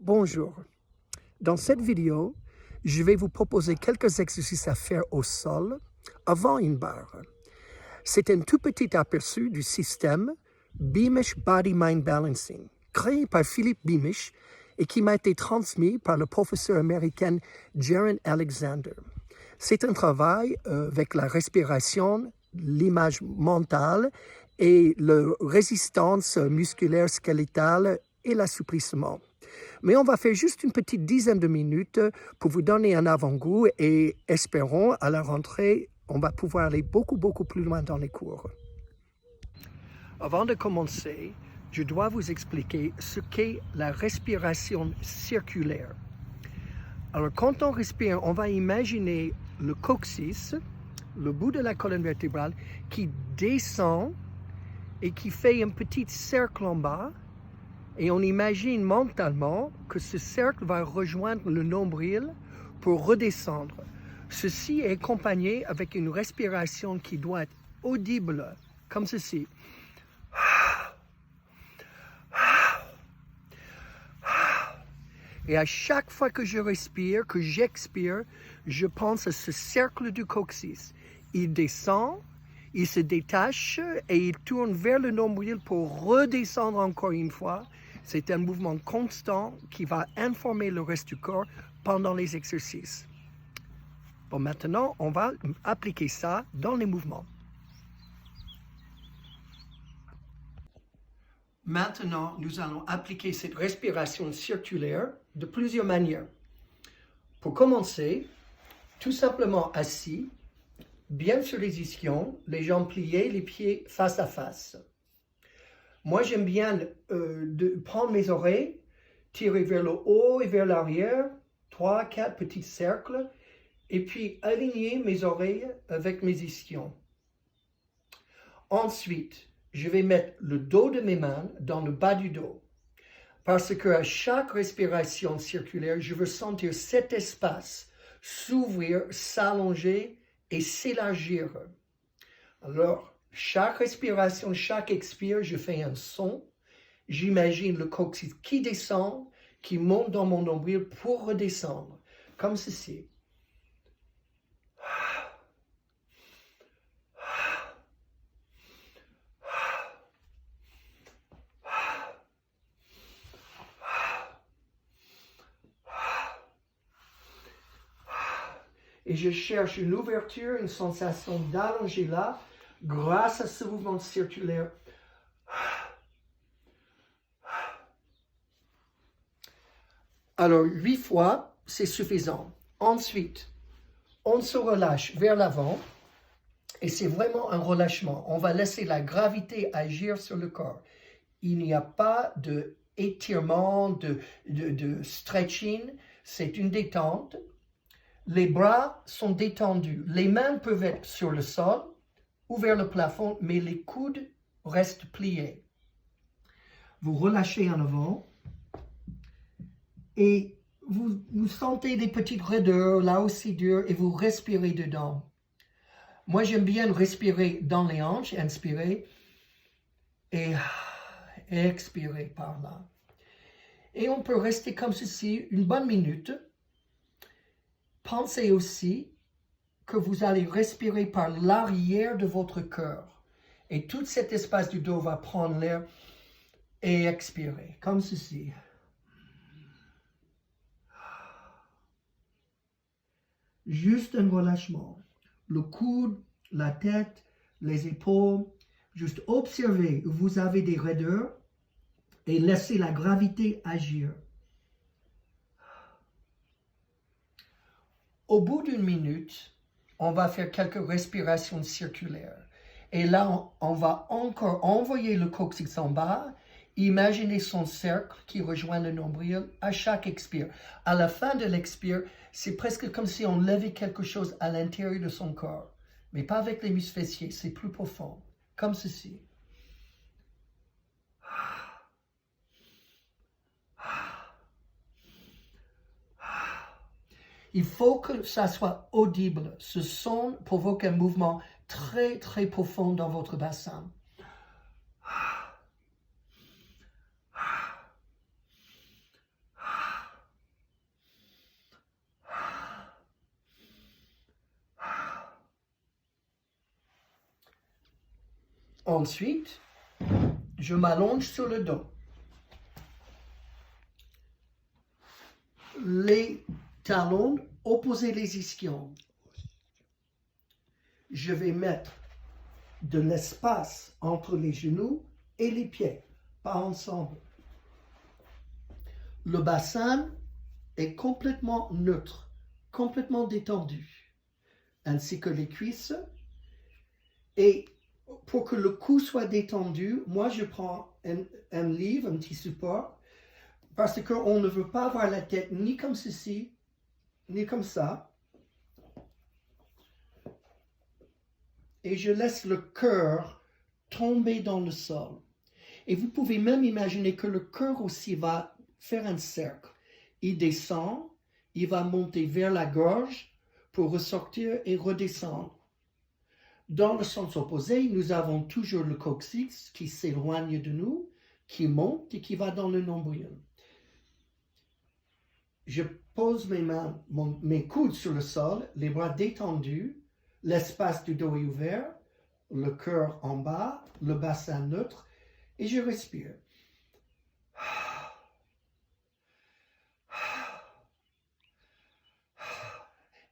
Bonjour. Dans cette vidéo, je vais vous proposer quelques exercices à faire au sol avant une barre. C'est un tout petit aperçu du système Beamish Body Mind Balancing, créé par Philippe Beamish et qui m'a été transmis par le professeur américain Jaron Alexander. C'est un travail avec la respiration, l'image mentale et la résistance musculaire squelettale et l'assouplissement. Mais on va faire juste une petite dizaine de minutes pour vous donner un avant-goût et espérons à la rentrée, on va pouvoir aller beaucoup plus loin dans les cours. Avant de commencer, je dois vous expliquer ce qu'est la respiration circulaire. Alors, quand on respire, on va imaginer le coccyx, le bout de la colonne vertébrale, qui descend et qui fait un petit cercle en bas. Et on imagine mentalement que ce cercle va rejoindre le nombril pour redescendre. Ceci est accompagné avec une respiration qui doit être audible, comme ceci. Et à chaque fois que je respire, que j'expire, je pense à ce cercle du coccyx. Il descend, il se détache et il tourne vers le nombril pour redescendre encore une fois. C'est un mouvement constant qui va informer le reste du corps pendant les exercices. Bon, maintenant, on va appliquer ça dans les mouvements. Maintenant, nous allons appliquer cette respiration circulaire de plusieurs manières. Pour commencer, tout simplement assis, bien sur les ischions, les jambes pliées, les pieds face à face. Moi, j'aime bien de prendre mes oreilles, tirer vers le haut et vers l'arrière, 3, 4 petits cercles, et puis aligner mes oreilles avec mes ischions. Ensuite, je vais mettre le dos de mes mains dans le bas du dos, parce qu'à chaque respiration circulaire, je veux sentir cet espace s'ouvrir, s'allonger et s'élargir. Alors, chaque respiration, chaque expire, je fais un son. J'imagine le coccyx qui descend, qui monte dans mon nombril pour redescendre, comme ceci. Et je cherche une ouverture, une sensation d'allonger là, grâce à ce mouvement circulaire. Alors, 8 fois, c'est suffisant. Ensuite, on se relâche vers l'avant et c'est vraiment un relâchement. On va laisser la gravité agir sur le corps. Il n'y a pas d'étirement, de stretching, c'est une détente. Les bras sont détendus. Les mains peuvent être sur le sol ou vers le plafond, mais les coudes restent pliés. Vous relâchez en avant et vous sentez des petites raideurs, là aussi dur, et vous respirez dedans. Moi, j'aime bien respirer dans les hanches, inspirer, et expirer par là. Et on peut rester comme ceci une bonne minute. Pensez aussi que vous allez respirer par l'arrière de votre cœur. Et tout cet espace du dos va prendre l'air et expirer, comme ceci. Juste un relâchement. Le coude, la tête, les épaules. Juste observez où vous avez des raideurs et laissez la gravité agir. Au bout d'une minute, on va faire quelques respirations circulaires. Et là, on va encore envoyer le coccyx en bas. Imaginez son cercle qui rejoint le nombril à chaque expire. À la fin de l'expire, c'est presque comme si on levait quelque chose à l'intérieur de son corps. Mais pas avec les muscles fessiers, c'est plus profond. Comme ceci. Il faut que ça soit audible. Ce son provoque un mouvement très profond dans votre bassin. Ensuite, je m'allonge sur le dos. Les talons opposés les ischions. Je vais mettre de l'espace entre les genoux et les pieds, pas ensemble. Le bassin est complètement neutre, complètement détendu, ainsi que les cuisses. Et pour que le cou soit détendu, moi je prends un livre, un petit support, parce qu'on ne veut pas avoir la tête ni comme ceci, ni comme ça. Et je laisse le cœur tomber dans le sol. Et vous pouvez même imaginer que le cœur aussi va faire un cercle. Il descend, il va monter vers la gorge pour ressortir et redescendre. Dans le sens opposé, nous avons toujours le coccyx qui s'éloigne de nous, qui monte et qui va dans le nombril. Je pose mes mains, mes coudes sur le sol, les bras détendus, l'espace du dos est ouvert, le cœur en bas, le bassin neutre, et je respire.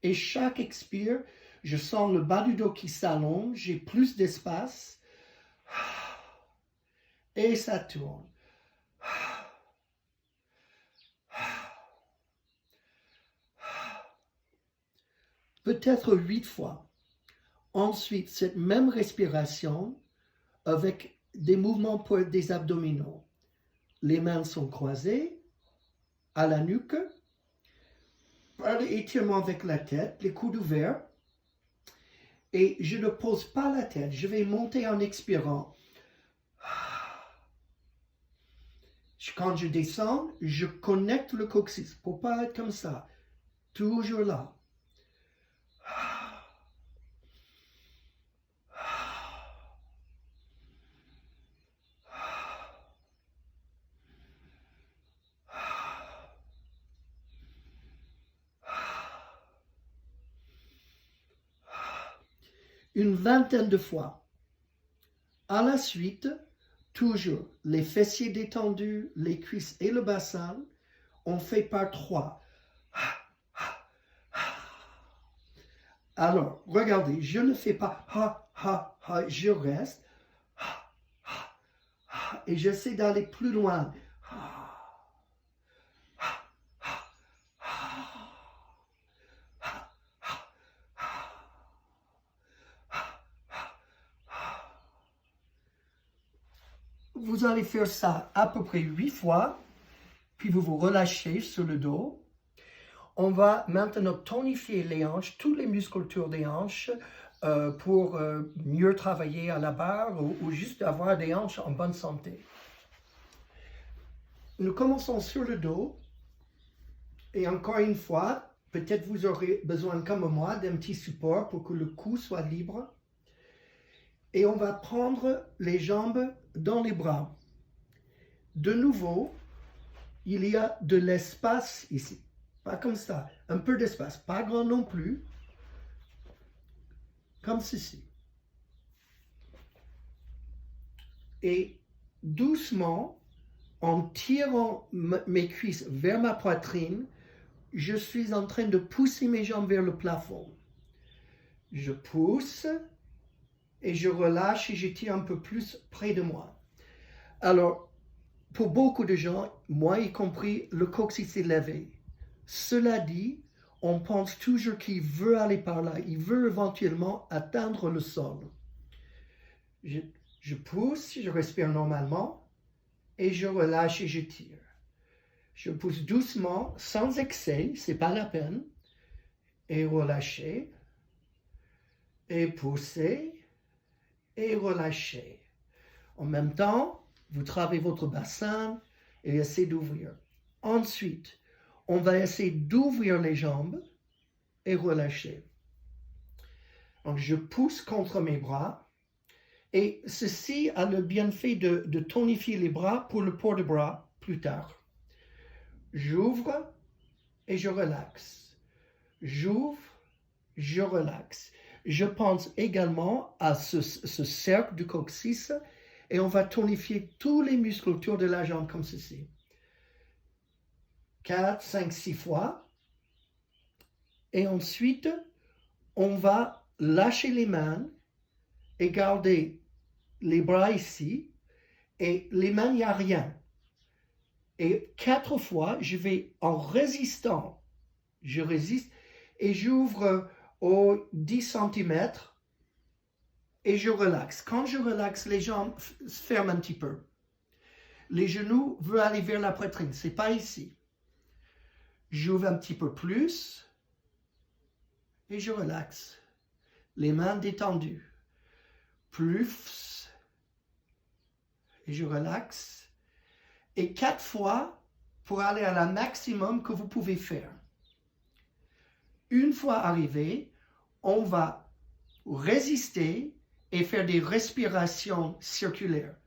Et chaque expire, je sens le bas du dos qui s'allonge, j'ai plus d'espace, et ça tourne. Peut-être 8 fois. Ensuite, cette même respiration avec des mouvements pour des abdominaux. Les mains sont croisées à la nuque, par l'étirement avec la tête, les coudes ouverts. Et je ne pose pas la tête, je vais monter en expirant. Quand je descends, je connecte le coccyx pour ne pas être comme ça, toujours là. Une vingtaine de fois. À la suite, toujours les fessiers détendus, les cuisses et le bassin, on fait par 3. Alors, regardez, je ne fais pas je reste et j'essaie d'aller plus loin. Vous allez faire ça à peu près 8 fois, puis vous vous relâchez sur le dos. On va maintenant tonifier les hanches, toutes les musculature des hanches, pour mieux travailler à la barre ou juste avoir des hanches en bonne santé. Nous commençons sur le dos. Et encore une fois, peut-être vous aurez besoin, comme moi, d'un petit support pour que le cou soit libre. Et on va prendre les jambes dans les bras. De nouveau, il y a de l'espace ici. Pas comme ça, un peu d'espace, pas grand non plus. Comme ceci. Et doucement, en tirant mes cuisses vers ma poitrine, je suis en train de pousser mes jambes vers le plafond. Je pousse et je relâche et je tire un peu plus près de moi. Alors, pour beaucoup de gens, moi y compris, le coccyx est levé. Cela dit, on pense toujours qu'il veut aller par là, il veut éventuellement atteindre le sol. Je pousse, je respire normalement et je relâche et je tire. Je pousse doucement, sans excès, c'est pas la peine, et relâcher, et pousser, et relâcher. En même temps, vous travaillez votre bassin et essayez d'ouvrir. Ensuite, on va essayer d'ouvrir les jambes et relâcher. Donc, je pousse contre mes bras. Et ceci a le bienfait de tonifier les bras pour le port de bras plus tard. J'ouvre et je relaxe. J'ouvre, je relaxe. Je pense également à ce cercle du coccyx et on va tonifier tous les muscles autour de la jambe comme ceci. 4, 5, 6 fois. Et ensuite, on va lâcher les mains et garder les bras ici. Et les mains, il n'y a rien. Et 4 fois, je vais en résistant. Je résiste et j'ouvre aux 10 cm et je relaxe. Quand je relaxe, les jambes se ferment un petit peu. Les genoux veulent aller vers la poitrine, ce n'est pas ici. J'ouvre un petit peu plus et je relaxe. Les mains détendues. Plus et je relaxe. Et 4 fois pour aller à la maximum que vous pouvez faire. Une fois arrivé, on va résister et faire des respirations circulaires.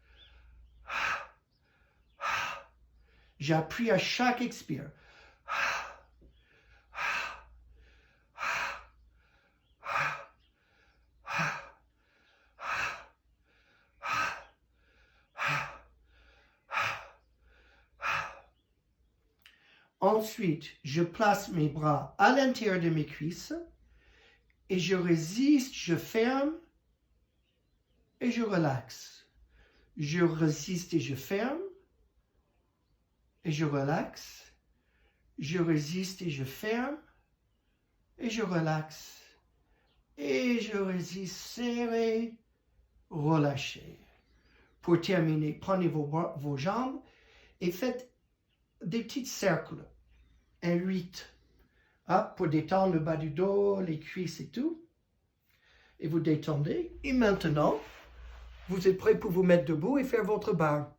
J'appuie à chaque expire. Ensuite, je place mes bras à l'intérieur de mes cuisses et je résiste, je ferme et je relaxe. Je résiste et je ferme et je relaxe. Je résiste et je ferme et je relaxe. Et je résiste, serré, relâché. Pour terminer, prenez vos jambes et faites des petits cercles. Un 8. Pour détendre le bas du dos, les cuisses et tout. Et vous détendez. Et maintenant, vous êtes prêts pour vous mettre debout et faire votre barre.